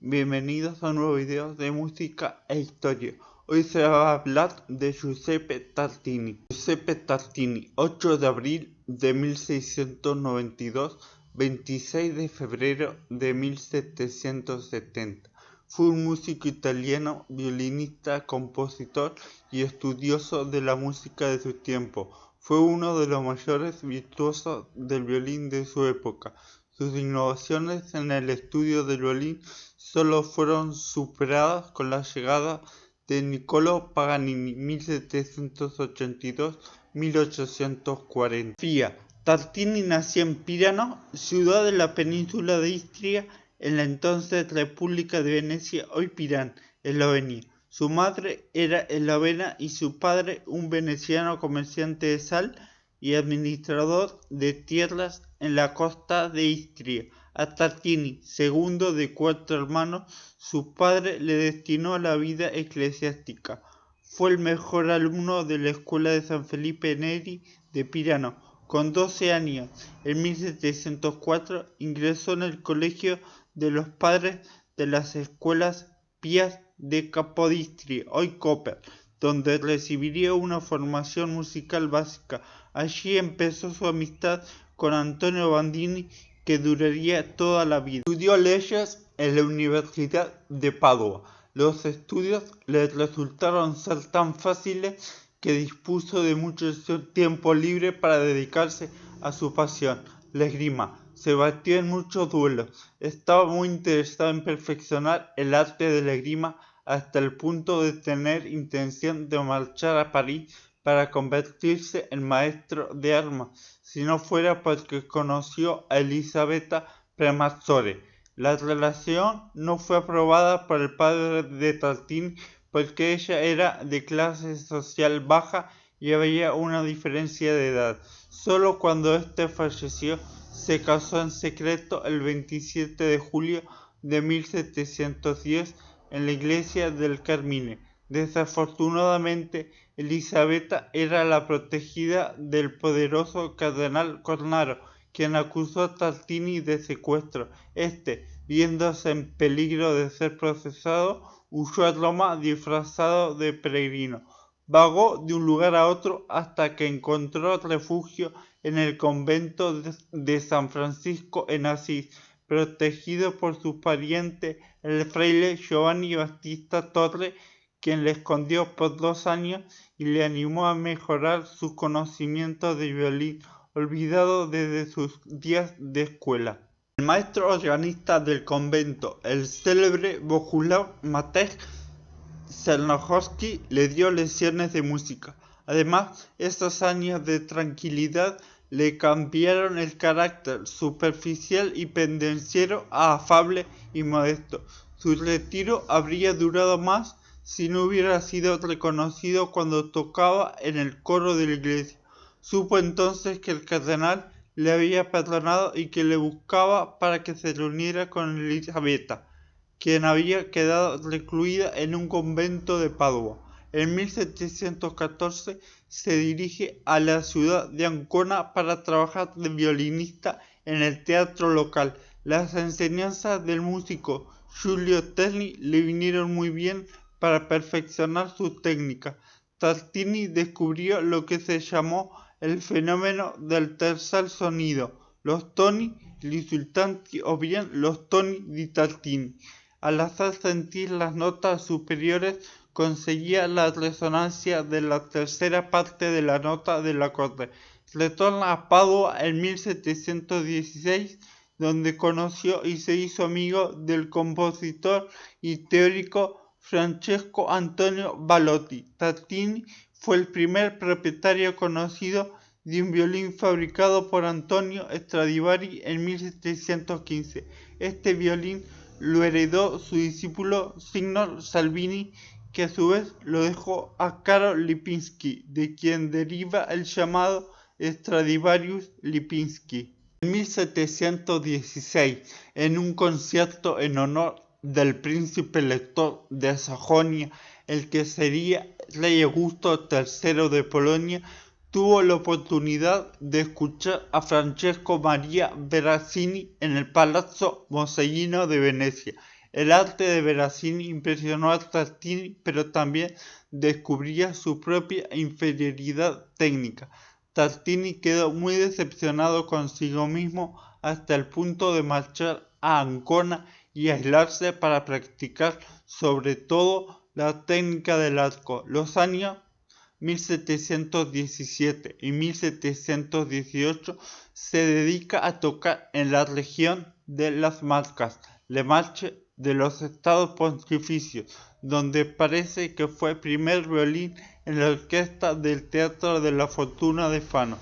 bienvenidos a un nuevo video de música e historia. Hoy se va a hablar de Giuseppe Tartini. Giuseppe Tartini, 8 de abril de 1692, 26 de febrero de 1770. Fue un músico italiano, violinista, compositor y estudioso de la música de su tiempo. Fue uno de los mayores virtuosos del violín de su época. Sus innovaciones en el estudio del violín solo fueron superadas con la llegada de Niccolò Paganini 1782-1840. Tartini nació en Pirano, ciudad de la península de Istria, en la entonces República de Venecia, hoy Pirán, Eslovenia. Su madre era eslovena y su padre un veneciano comerciante de sal y administrador de tierras en la costa de Istria. A Tartini, segundo de 4 hermanos, su padre le destinó a la vida eclesiástica. Fue el mejor alumno de la escuela de San Felipe Neri de Pirano. Con 12 años, en 1704, ingresó en el colegio de los padres de las escuelas pías de Capodistria, hoy Koper, donde recibiría una formación musical básica. Allí empezó su amistad con Antonio Bandini, que duraría toda la vida. Estudió leyes en la Universidad de Padua. Los estudios le resultaron ser tan fáciles que dispuso de mucho tiempo libre para dedicarse a su pasión, la esgrima. Se batió en muchos duelos. Estaba muy interesado en perfeccionar el arte de la esgrima hasta el punto de tener intención de marchar a París para convertirse en maestro de armas, si no fuera porque conoció a Elisabetta Premazzore. La relación no fue aprobada por el padre de Tartini porque ella era de clase social baja y había una diferencia de edad. Solo cuando este falleció se casó en secreto el 27 de julio de 1710 en la iglesia del Carmine. Desafortunadamente, Elisabetta era la protegida del poderoso cardenal Cornaro, quien acusó a Tartini de secuestro. Viéndose en peligro de ser procesado, huyó a Roma disfrazado de peregrino. Vagó de un lugar a otro hasta que encontró refugio en el convento de San Francisco en Asís, protegido por su pariente el fraile Giovanni Battista Torre, quien le escondió por 2 años y le animó a mejorar sus conocimientos de violín, olvidado desde sus días de escuela. El maestro organista del convento, el célebre Bohuslav Matej Czernohorski, le dio lecciones de música. Además, estos años de tranquilidad le cambiaron el carácter superficial y pendenciero a afable y modesto. Su retiro habría durado más si no hubiera sido reconocido cuando tocaba en el coro de la iglesia. Supo entonces que el cardenal le había perdonado y que le buscaba para que se reuniera con Elisabetta, quien había quedado recluida en un convento de Padua. En 1714 se dirige a la ciudad de Ancona para trabajar de violinista en el teatro local. Las enseñanzas del músico Giulio Terni le vinieron muy bien para perfeccionar su técnica. Tartini descubrió lo que se llamó el fenómeno del tercer sonido, los toni risultanti o bien los toni di Tartini. Al hacer sentir las notas superiores conseguía la resonancia de la tercera parte de la nota del acorde. Retorna a Padua en 1716, donde conoció y se hizo amigo del compositor y teórico Francesco Antonio Ballotti. Tartini fue el primer propietario conocido de un violín fabricado por Antonio Stradivari en 1715. Este violín lo heredó su discípulo Signor Salvini, que a su vez lo dejó a Karol Lipinski, de quien deriva el llamado Stradivarius Lipinski. En 1716, en un concierto en honor del príncipe elector de Sajonia, el que sería rey Augusto III de Polonia, tuvo la oportunidad de escuchar a Francesco Maria Verasini en el Palazzo Mosellino de Venecia. El arte de Veracini impresionó a Tartini, pero también descubría su propia inferioridad técnica. Tartini quedó muy decepcionado consigo mismo hasta el punto de marchar a Ancona y aislarse para practicar sobre todo la técnica del arco. Los años 1717 y 1718 se dedica a tocar en la región de las Marcas, Le Marche de los Estados Pontificios, donde parece que fue primer violín en la orquesta del Teatro de la Fortuna de Fano.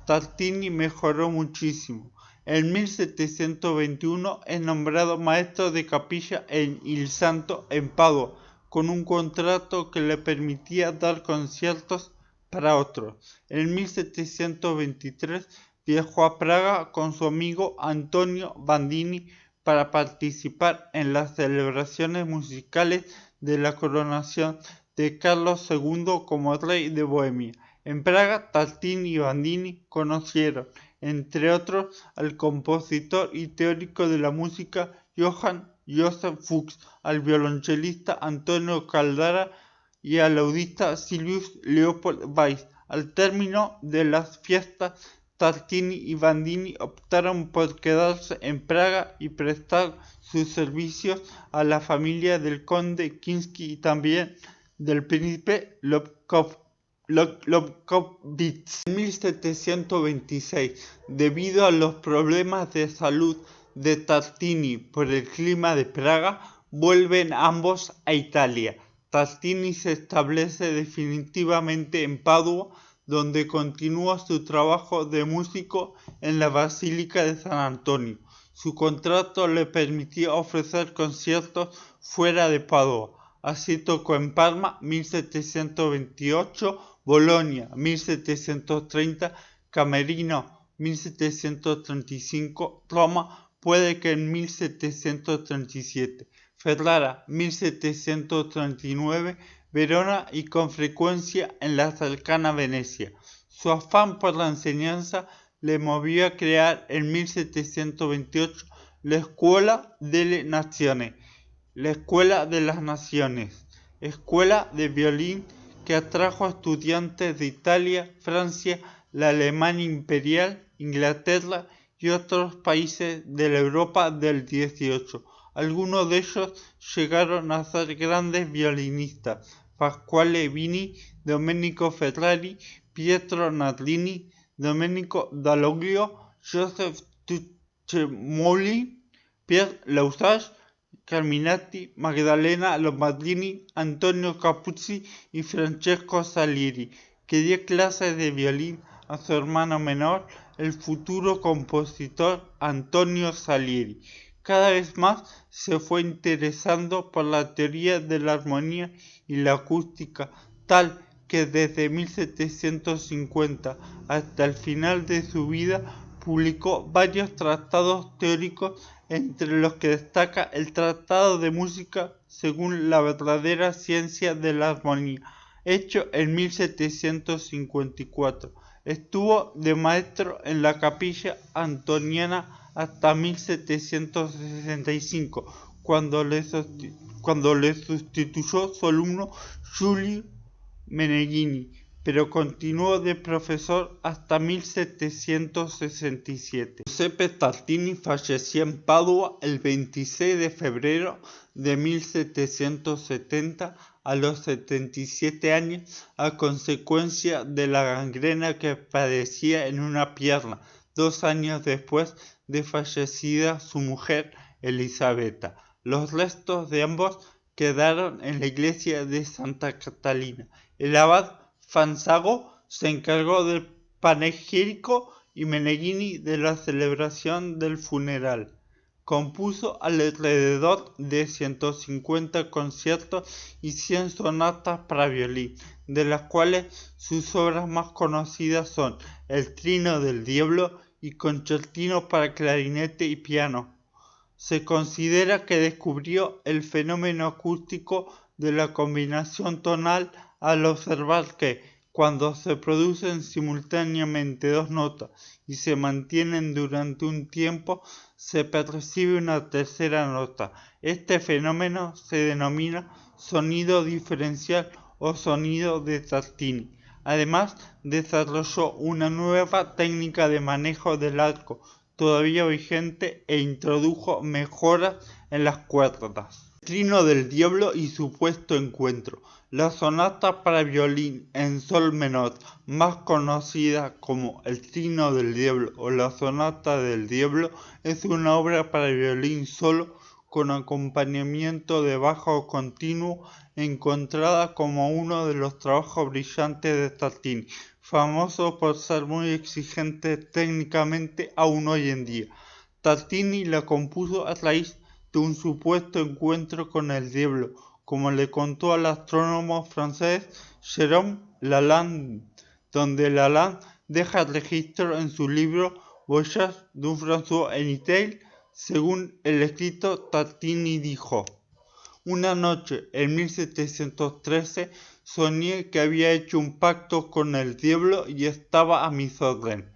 Tartini mejoró muchísimo. En 1721 es nombrado maestro de capilla en Il Santo en Padua, con un contrato que le permitía dar conciertos para otros. En 1723 viajó a Praga con su amigo Antonio Bandini para participar en las celebraciones musicales de la coronación de Carlos II como rey de Bohemia. En Praga, Tartini y Bandini conocieron, entre otros, al compositor y teórico de la música Johann Joseph Fuchs, al violonchelista Antonio Caldara y al audista Silvius Leopold Weiss. Al término de las fiestas, Tartini y Bandini optaron por quedarse en Praga y prestar sus servicios a la familia del conde Kinsky y también del príncipe Lobkowitz. En 1726, debido a los problemas de salud de Tartini por el clima de Praga, vuelven ambos a Italia. Tartini se establece definitivamente en Padua, donde continúa su trabajo de músico en la Basílica de San Antonio. Su contrato le permitía ofrecer conciertos fuera de Padua. Así tocó en Parma 1728, Bolonia 1730, Camerino 1735, Roma puede que en 1737, Ferrara 1739, Verona y con frecuencia en la cercana Venecia. Su afán por la enseñanza le movió a crear en 1728 la Scuola delle Nazioni, la Escuela de las Naciones, escuela de violín que atrajo a estudiantes de Italia, Francia, la Alemania Imperial, Inglaterra y otros países de la Europa del XVIII. Algunos de ellos llegaron a ser grandes violinistas: Pasquale Vini, Domenico Ferrari, Pietro Nardini, Domenico Dalloglio, Joseph Tucemoli, Pierre Lausage, Carminati, Magdalena Lombardini, Antonio Capuzzi y Francesco Salieri, que dio clases de violín a su hermano menor, el futuro compositor Antonio Salieri. Cada vez más se fue interesando por la teoría de la armonía y la acústica, tal que desde 1750 hasta el final de su vida publicó varios tratados teóricos, entre los que destaca el Tratado de Música según la verdadera ciencia de la armonía, hecho en 1754. Estuvo de maestro en la Capilla Antoniana hasta 1765, cuando le sustituyó su alumno Giulio Meneghini, pero continuó de profesor hasta 1767. Giuseppe Tartini falleció en Padua el 26 de febrero de 1770 a los 77 años a consecuencia de la gangrena que padecía en una pierna, 2 años después de fallecida su mujer Elisabetta. Los restos de ambos quedaron en la iglesia de Santa Catalina. El abad Fanzago se encargó del panegírico y Meneghini de la celebración del funeral. Compuso alrededor de 150 conciertos y 100 sonatas para violín, de las cuales sus obras más conocidas son El Trino del Diablo y Concertino para clarinete y piano. Se considera que descubrió el fenómeno acústico de la combinación tonal al observar que, Cuando se producen simultáneamente dos notas y se mantienen durante un tiempo, se percibe una tercera nota. Este fenómeno se denomina sonido diferencial o sonido de Tartini. Además, desarrolló una nueva técnica de manejo del arco, todavía vigente, e introdujo mejoras en las cuerdas. Trino del Diablo y supuesto encuentro. La sonata para violín en sol menor, más conocida como el Trino del Diablo o la Sonata del Diablo, es una obra para violín solo con acompañamiento de bajo continuo, encontrada como uno de los trabajos brillantes de Tartini, famoso por ser muy exigente técnicamente aún hoy en día. Tartini la compuso a raíz de un supuesto encuentro con el diablo, como le contó al astrónomo francés Jérôme Lalande, donde Lalande deja registro en su libro Voyage d'un François en Italie. Según el escrito, Tartini dijo: una noche, en 1713, soñé que había hecho un pacto con el diablo y estaba a mis órdenes.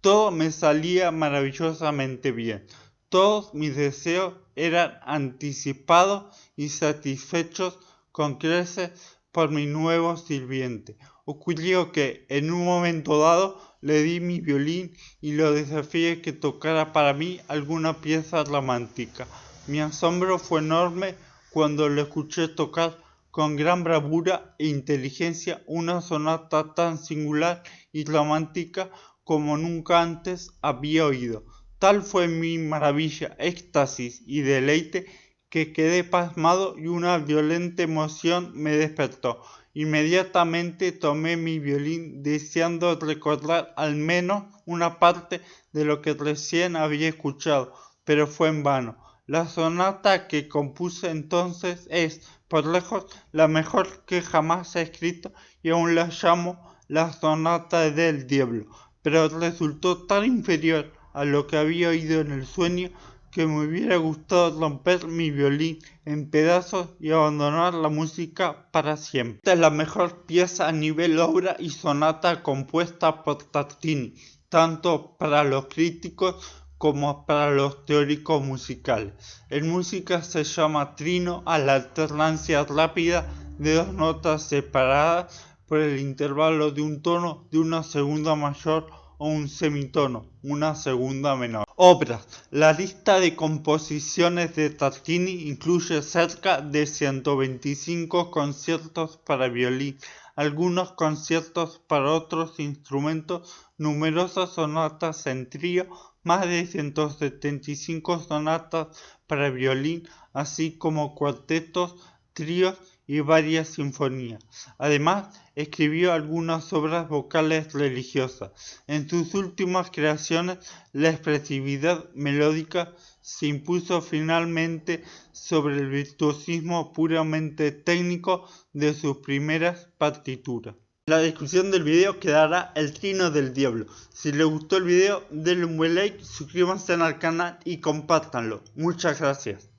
Todo me salía maravillosamente bien. Todos mis deseos eran anticipados y satisfechos con creces por mi nuevo sirviente. Ocurrió que, en un momento dado, le di mi violín y lo desafié que tocara para mí alguna pieza romántica. Mi asombro fue enorme cuando lo escuché tocar con gran bravura e inteligencia una sonata tan singular y romántica como nunca antes había oído. Tal fue mi maravilla, éxtasis y deleite que quedé pasmado y una violenta emoción me despertó. Inmediatamente tomé mi violín deseando recordar al menos una parte de lo que recién había escuchado, pero fue en vano. La sonata que compuse entonces es, por lejos, la mejor que jamás he escrito y aún la llamo la sonata del diablo, pero resultó tan inferior a lo que había oído en el sueño que me hubiera gustado romper mi violín en pedazos y abandonar la música para siempre. Esta es la mejor pieza a nivel obra y sonata compuesta por Tartini, tanto para los críticos como para los teóricos musicales. En música se llama trino a la alternancia rápida de dos notas separadas por el intervalo de un tono de una segunda mayor o un semitono, una segunda menor. Obras. La lista de composiciones de Tartini incluye cerca de 125 conciertos para violín, algunos conciertos para otros instrumentos, numerosas sonatas en trío, más de 175 sonatas para violín, así como cuartetos, tríos y varias sinfonías. Además, escribió algunas obras vocales religiosas. En sus últimas creaciones, la expresividad melódica se impuso finalmente sobre el virtuosismo puramente técnico de sus primeras partituras. En la descripción del video quedará el Trino del Diablo. Si les gustó el video, denle un buen like, suscríbanse al canal y compártanlo. Muchas gracias.